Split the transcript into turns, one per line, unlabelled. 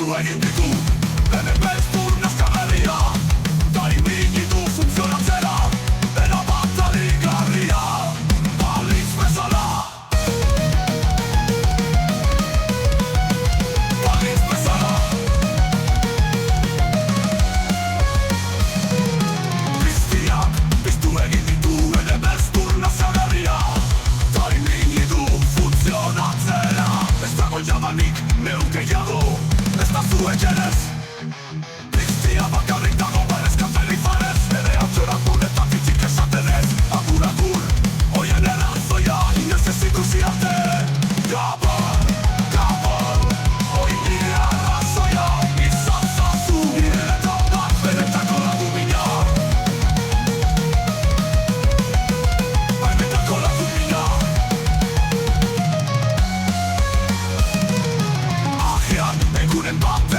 tu egin ditu hemen belztur naskagarria Daimikitu funtzionatzera erabat aligarria Balitz bezala Balitz bezala Piztiak piztu egin ditu hemen belztur naskagarria Daimikitu funtzionatzera Ez dago jamanik neukeiago Ez da zuen jenez Piztia bakarrik dago berez kantzeli farez Ere atxorakunetan fitxik esaten ez Agur, oien errazoia Inez ez ikusi arte Gabon, oin nire arrazoia Izan zazu niretan bat benetako lagu mina Benetako lagu mina Ajean egunen bat